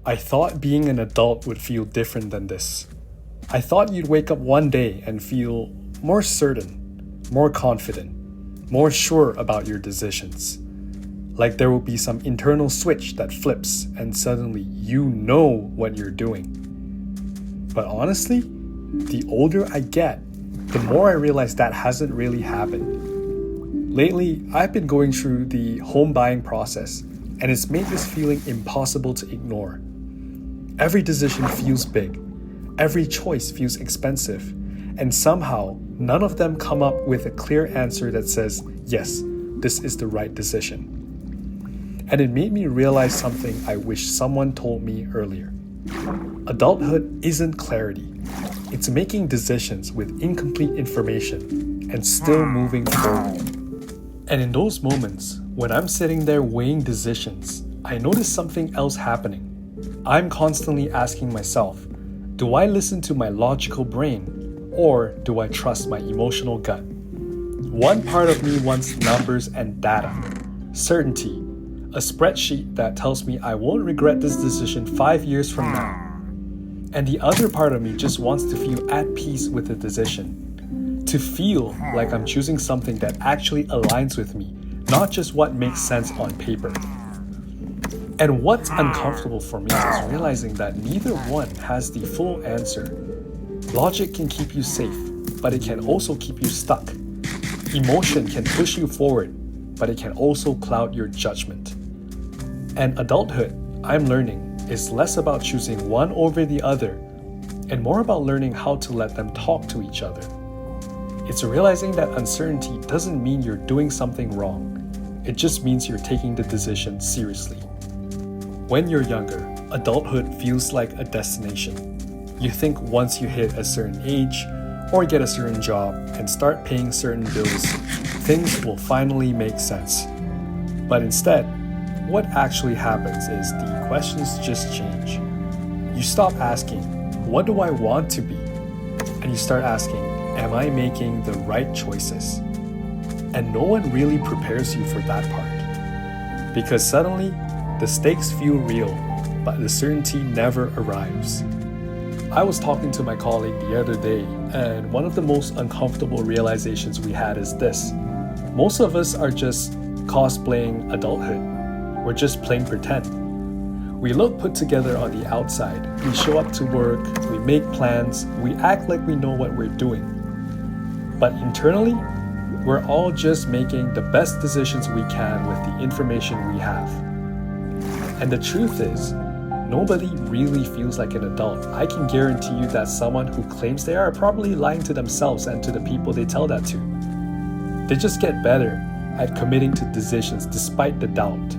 I thought being an adult would feel different than this. I thought you'd wake up one day and feel more certain, more confident, more sure about your decisions. Like there will be some internal switch that flips and suddenly you know what you're doing. But honestly, the older I get, the more I realize that hasn't really happened. Lately, I've been going through the home buying process, and it's made this feeling impossible to ignore. Every decision feels big, every choice feels expensive, and somehow none of them come up with a clear answer that says, yes, this is the right decision. And it made me realize something I wish someone told me earlier. Adulthood isn't clarity. It's making decisions with incomplete information and still moving forward. And in those moments, when I'm sitting there weighing decisions, I notice something else happening. I'm constantly asking myself, do I listen to my logical brain or do I trust my emotional gut? One part of me wants numbers and data, certainty, a spreadsheet that tells me I won't regret this decision 5 years from now. And the other part of me just wants to feel at peace with the decision, to feel like I'm choosing something that actually aligns with me, not just what makes sense on paper. And what's uncomfortable for me is realizing that neither one has the full answer. Logic can keep you safe, but it can also keep you stuck. Emotion can push you forward, but it can also cloud your judgment. And adulthood, I'm learning, is less about choosing one over the other and more about learning how to let them talk to each other. It's realizing that uncertainty doesn't mean you're doing something wrong. It just means you're taking the decision seriously. When you're younger, adulthood feels like a destination. You think once you hit a certain age or get a certain job and start paying certain bills, things will finally make sense. But instead, what actually happens is the questions just change. You stop asking, what do I want to be? And you start asking, am I making the right choices? And no one really prepares you for that part. Because suddenly, the stakes feel real, but the certainty never arrives. I was talking to my colleague the other day, and one of the most uncomfortable realizations we had is this. Most of us are just cosplaying adulthood. We're just playing pretend. We look put together on the outside. We show up to work, we make plans, we act like we know what we're doing. But internally, we're all just making the best decisions we can with the information we have. And the truth is, nobody really feels like an adult. I can guarantee you that someone who claims they are probably lying to themselves and to the people they tell that to. They just get better at committing to decisions despite the doubt.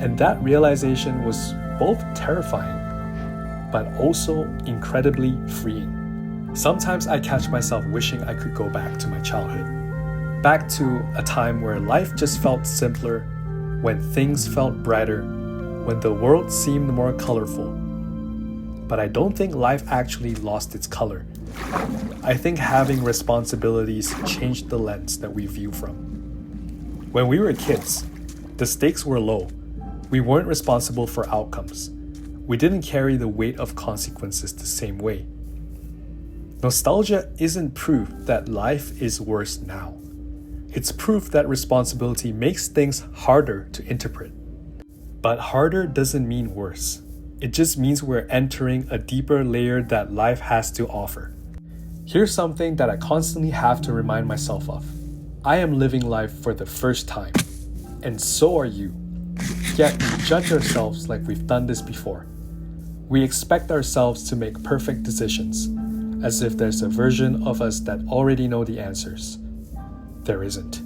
And that realization was both terrifying, but also incredibly freeing. Sometimes I catch myself wishing I could go back to my childhood. Back to a time where life just felt simpler, when things felt brighter, when the world seemed more colorful. But I don't think life actually lost its color. I think having responsibilities changed the lens that we view from. When we were kids, the stakes were low. We weren't responsible for outcomes. We didn't carry the weight of consequences the same way. Nostalgia isn't proof that life is worse now. It's proof that responsibility makes things harder to interpret. But harder doesn't mean worse. It just means we're entering a deeper layer that life has to offer. Here's something that I constantly have to remind myself of. I am living life for the first time, and so are you. Yet we judge ourselves like we've done this before. We expect ourselves to make perfect decisions, as if there's a version of us that already know the answers. There isn't.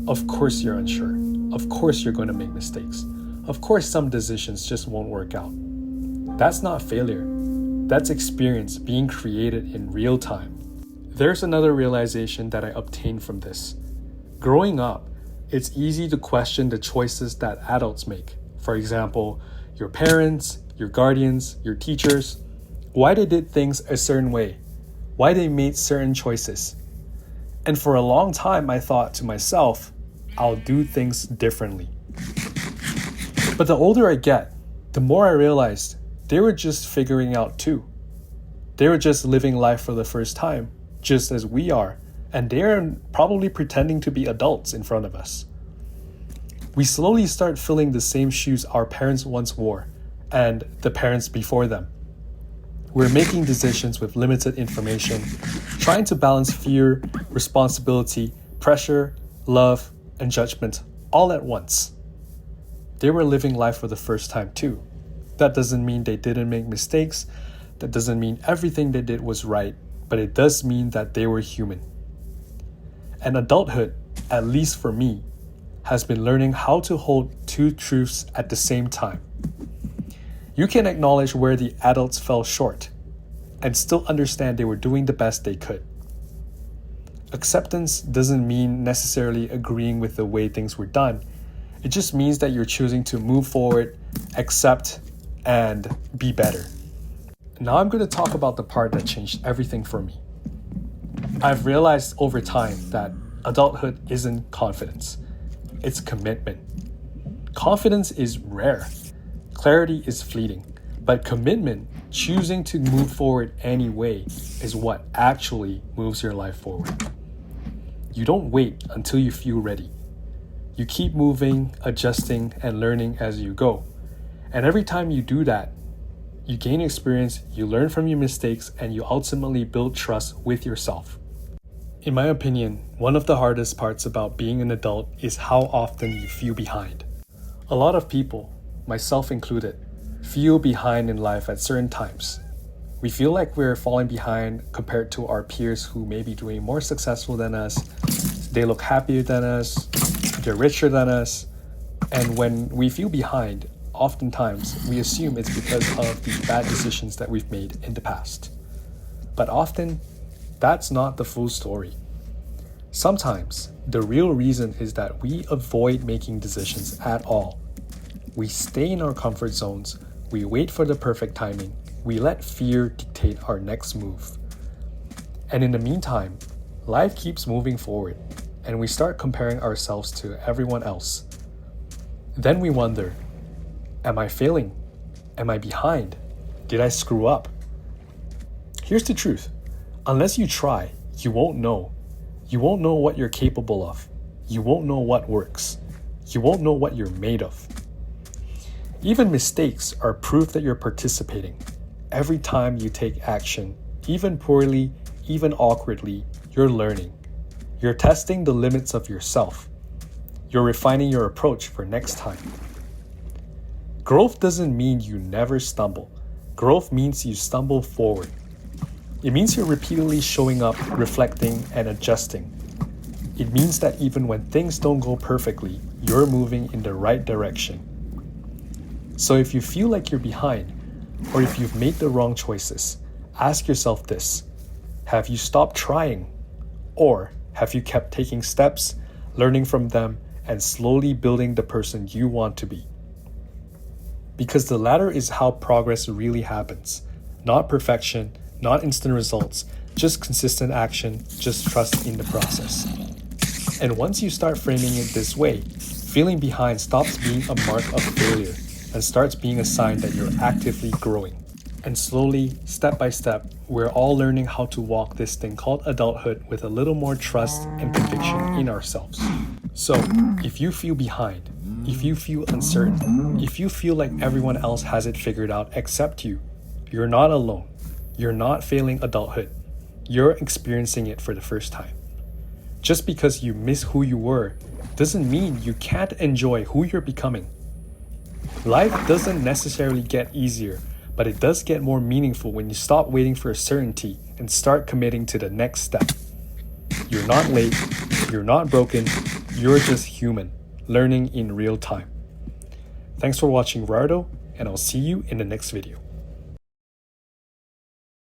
Of course you're unsure. Of course you're going to make mistakes. Of course some decisions just won't work out. That's not failure. That's experience being created in real time. There's another realization that I obtained from this. Growing up, it's easy to question the choices that adults make. For example, your parents, your guardians, your teachers, why they did things a certain way, why they made certain choices. And for a long time, I thought to myself, I'll do things differently. But the older I get, the more I realized They were just figuring out too. They were just living life for the first time, just as we are, and they're probably pretending to be adults in front of us. We slowly start filling the same shoes our parents once wore, and the parents before them. We're making decisions with limited information, trying to balance fear, responsibility, pressure, love, and judgment all at once. They were living life for the first time too. That doesn't mean they didn't make mistakes. That doesn't mean everything they did was right, but it does mean that they were human. And adulthood, at least for me, has been learning how to hold two truths at the same time. You can acknowledge where the adults fell short and still understand they were doing the best they could. Acceptance doesn't mean necessarily agreeing with the way things were done. It just means that you're choosing to move forward, accept, and be better. Now I'm going to talk about the part that changed everything for me. I've realized over time that adulthood isn't confidence. It's commitment. Confidence is rare. Clarity is fleeting. But commitment, choosing to move forward anyway, is what actually moves your life forward. You don't wait until you feel ready. You keep moving, adjusting, and learning as you go. And every time you do that, you gain experience, you learn from your mistakes, and you ultimately build trust with yourself. In my opinion, one of the hardest parts about being an adult is how often you feel behind. A lot of people, myself included, feel behind in life at certain times. We feel like we're falling behind compared to our peers who may be doing more successful than us. They look happier than us, they're richer than us. And when we feel behind, oftentimes we assume it's because of the bad decisions that we've made in the past. But often, that's not the full story. Sometimes, the real reason is that we avoid making decisions at all. We stay in our comfort zones, we wait for the perfect timing, we let fear dictate our next move. And in the meantime, life keeps moving forward, and we start comparing ourselves to everyone else. Then we wonder, am I failing? Am I behind? Did I screw up? Here's the truth. Unless you try, you won't know. You won't know what you're capable of. You won't know what works. You won't know what you're made of. Even mistakes are proof that you're participating. Every time you take action, even poorly, even awkwardly, you're learning. You're testing the limits of yourself. You're refining your approach for next time. Growth doesn't mean you never stumble. Growth means you stumble forward. It means you're repeatedly showing up, reflecting, and adjusting. It means that even when things don't go perfectly, you're moving in the right direction. So if you feel like you're behind, or if you've made the wrong choices, ask yourself this: have you stopped trying? Or have you kept taking steps, learning from them, and slowly building the person you want to be? Because the latter is how progress really happens. Not perfection, not instant results, just consistent action, just trust in the process. And once you start framing it this way, feeling behind stops being a mark of failure and starts being a sign that you're actively growing. And slowly, step by step, we're all learning how to walk this thing called adulthood with a little more trust and conviction in ourselves. So, if you feel behind, if you feel uncertain, if you feel like everyone else has it figured out except you, you're not alone. You're not failing adulthood. You're experiencing it for the first time. Just because you miss who you were doesn't mean you can't enjoy who you're becoming. Life doesn't necessarily get easier, but it does get more meaningful when you stop waiting for a certainty and start committing to the next step. You're not late, you're not broken, you're just human, learning in real time. Thanks for watching, Rardo, and I'll see you in the next video.